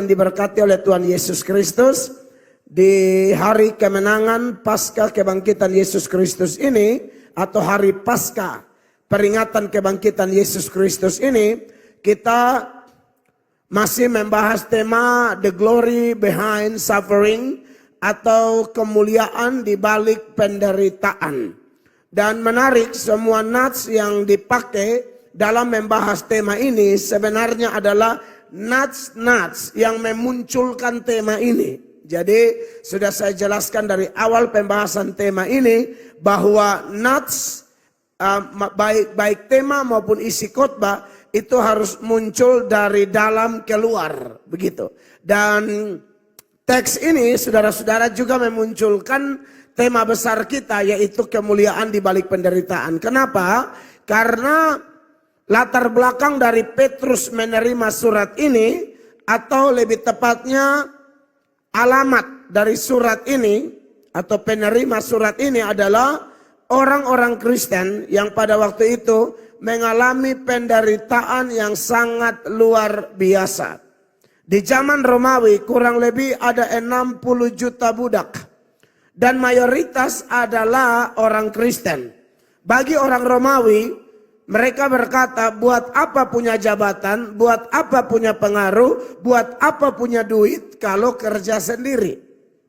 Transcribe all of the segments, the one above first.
Yang diberkati oleh Tuhan Yesus Kristus, di hari kemenangan pasca kebangkitan Yesus Kristus ini, atau hari pasca peringatan kebangkitan Yesus Kristus ini, kita masih membahas tema The Glory Behind Suffering, atau kemuliaan di balik penderitaan. Dan menarik, semua nats yang dipakai dalam membahas tema ini sebenarnya adalah nats yang memunculkan tema ini. Jadi sudah saya jelaskan dari awal pembahasan tema ini bahwa nats baik tema maupun isi khotbah itu harus muncul dari dalam keluar, begitu. Dan teks ini saudara-saudara juga memunculkan tema besar kita, yaitu kemuliaan di balik penderitaan. Kenapa? Karena latar belakang dari Petrus menerima surat ini, atau lebih tepatnya alamat dari surat ini atau penerima surat ini adalah orang-orang Kristen yang pada waktu itu mengalami penderitaan yang sangat luar biasa. Di zaman Romawi kurang lebih ada 60 juta budak dan mayoritas adalah orang Kristen. Bagi orang Romawi, mereka berkata, buat apa punya jabatan, buat apa punya pengaruh, buat apa punya duit kalau kerja sendiri.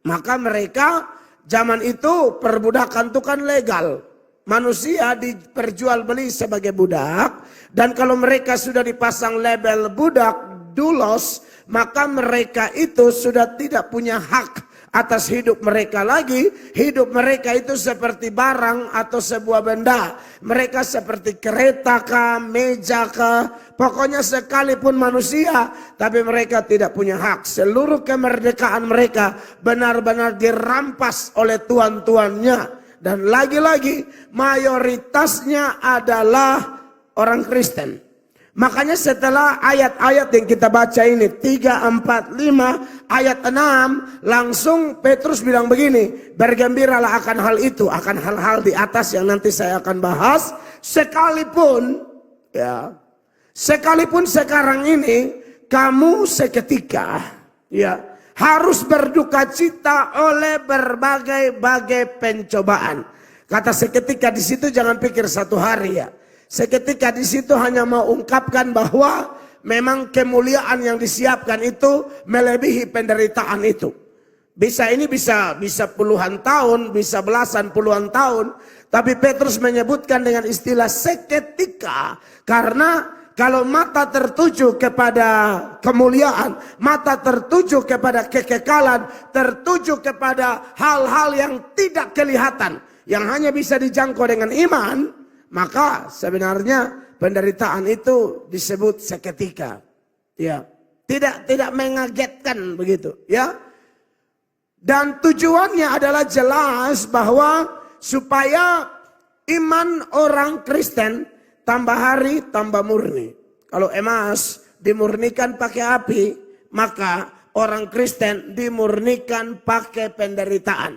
Maka mereka zaman itu perbudakan itu kan legal. Manusia diperjualbeli sebagai budak. Dan kalau mereka sudah dipasang label budak, doulos, maka mereka itu sudah tidak punya hak atas hidup mereka lagi. Hidup mereka itu seperti barang atau sebuah benda. Mereka seperti kereta kah, meja kah, pokoknya sekalipun manusia, tapi mereka tidak punya hak. Seluruh kemerdekaan mereka benar-benar dirampas oleh tuan-tuannya. Dan lagi-lagi mayoritasnya adalah orang Kristen. Makanya setelah ayat-ayat yang kita baca ini 3, 4, 5, ayat 6, langsung Petrus bilang begini, bergembiralah akan hal itu, akan hal-hal di atas yang nanti saya akan bahas, sekalipun sekarang ini kamu seketika harus berduka cita oleh berbagai-bagai pencobaan. Kata seketika di situ jangan pikir satu hari ya. Seketika di situ hanya mau ungkapkan bahwa memang kemuliaan yang disiapkan itu melebihi penderitaan itu. Bisa puluhan tahun, bisa belasan puluhan tahun. Tapi Petrus menyebutkan dengan istilah seketika. Karena kalau mata tertuju kepada kemuliaan, mata tertuju kepada kekekalan, tertuju kepada hal-hal yang tidak kelihatan, yang hanya bisa dijangkau dengan iman, maka sebenarnya penderitaan itu disebut seketika. Ya. Tidak mengagetkan begitu, ya. Dan tujuannya adalah jelas bahwa supaya iman orang Kristen tambah hari tambah murni. Kalau emas dimurnikan pakai api, maka orang Kristen dimurnikan pakai penderitaan.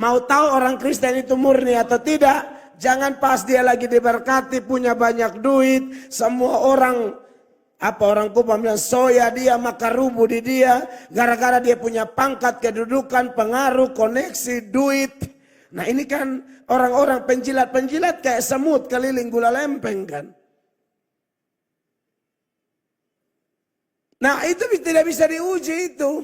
Mau tahu orang Kristen itu murni atau tidak? Jangan pas dia lagi diberkati, punya banyak duit, semua orang Kuba bilang soya dia, maka rubuh di dia, gara-gara dia punya pangkat, kedudukan, pengaruh, koneksi, duit. Nah ini kan orang-orang penjilat-penjilat kayak semut keliling gula lempeng kan. Nah itu tidak bisa diuji itu.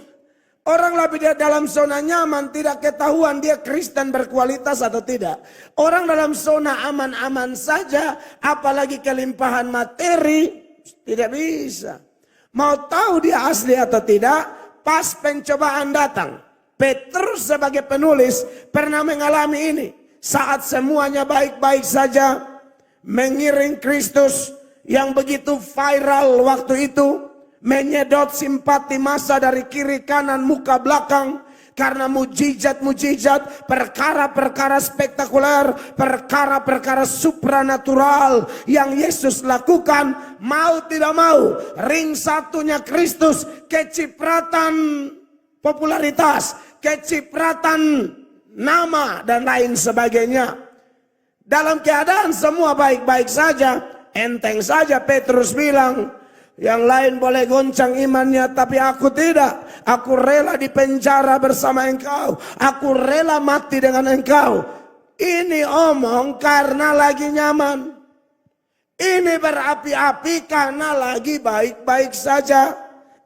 Orang lebih dalam zona nyaman, tidak ketahuan dia Kristen berkualitas atau tidak. Orang dalam zona aman-aman saja, apalagi kelimpahan materi, tidak bisa. Mau tahu dia asli atau tidak, pas pencobaan datang. Petrus sebagai penulis pernah mengalami ini. Saat semuanya baik-baik saja, mengiring Kristus yang begitu viral waktu itu, menyedot simpati massa dari kiri kanan muka belakang karena mujizat-mujizat, perkara-perkara spektakuler, perkara-perkara supranatural yang Yesus lakukan. Mau tidak mau, ring satunya Kristus kecipratan popularitas, kecipratan nama dan lain sebagainya. Dalam keadaan semua baik-baik saja, enteng saja Petrus bilang, Yang lain boleh goncang imannya, tapi aku tidak. Aku rela di penjara bersama engkau. Aku rela mati dengan engkau. Ini omong karena lagi nyaman. Ini berapi-api karena lagi baik-baik saja.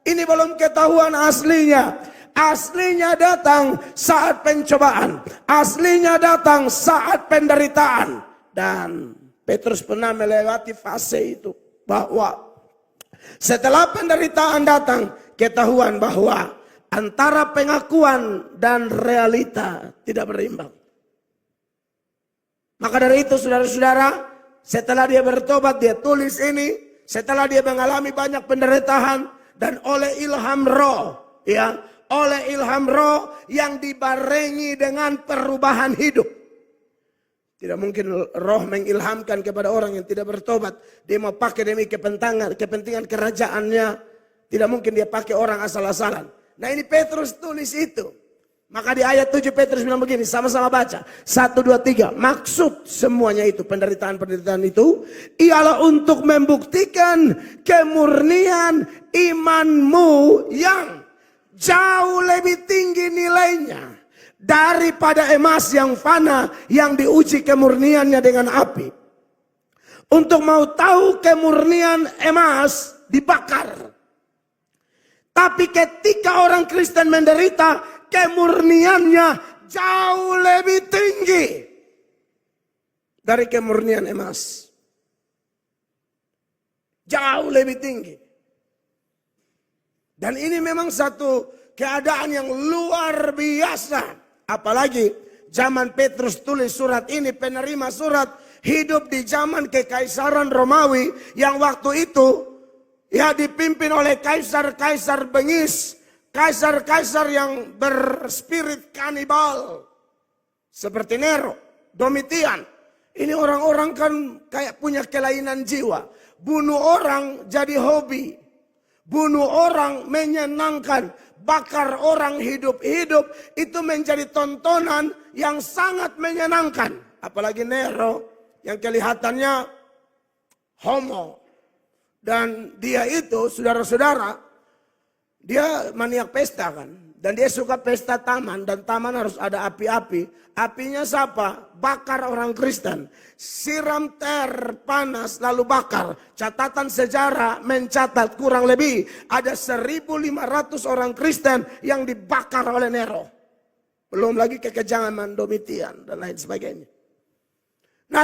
Ini belum ketahuan aslinya. Aslinya datang saat pencobaan. Aslinya datang saat penderitaan. Dan Petrus pernah melewati fase itu. Bahwa setelah penderitaan datang, ketahuan bahwa antara pengakuan dan realita tidak berimbang. Maka dari itu saudara-saudara, setelah dia bertobat, dia tulis ini. Setelah dia mengalami banyak penderitaan dan oleh ilham roh, ya, oleh ilham roh yang dibarengi dengan perubahan hidup. Tidak mungkin roh mengilhamkan kepada orang yang tidak bertobat. Dia mau pakai demi kepentingan kerajaannya. Tidak mungkin dia pakai orang asal-asalan. Nah ini Petrus tulis itu. Maka di ayat 7 Petrus bilang begini, sama-sama baca. 1, 2, 3. Maksud semuanya itu, penderitaan-penderitaan itu, ialah untuk membuktikan kemurnian imanmu yang jauh lebih tinggi nilainya daripada emas yang fana yang diuji kemurniannya dengan api. Untuk mau tahu kemurnian emas dibakar. Tapi ketika orang Kristen menderita, kemurniannya jauh lebih tinggi dari kemurnian emas. Jauh lebih tinggi. Dan ini memang satu keadaan yang luar biasa. Apalagi zaman Petrus tulis surat ini, penerima surat hidup di zaman kekaisaran Romawi yang waktu itu ya dipimpin oleh kaisar-kaisar bengis, kaisar-kaisar yang berspirit kanibal seperti Nero, Domitian. Ini orang-orang kan kayak punya kelainan jiwa, bunuh orang jadi hobi, bunuh orang menyenangkan. Bakar orang hidup-hidup itu menjadi tontonan yang sangat menyenangkan. Apalagi Nero yang kelihatannya homo. Dan dia itu saudara-saudara, dia maniak pesta kan. Dan dia suka pesta taman, dan taman harus ada api-api. Apinya siapa? Bakar orang Kristen. Siram panas lalu bakar. Catatan sejarah mencatat kurang lebih ada 1.500 orang Kristen yang dibakar oleh Nero. Belum lagi kekejaman Domitian dan lain sebagainya. Nah,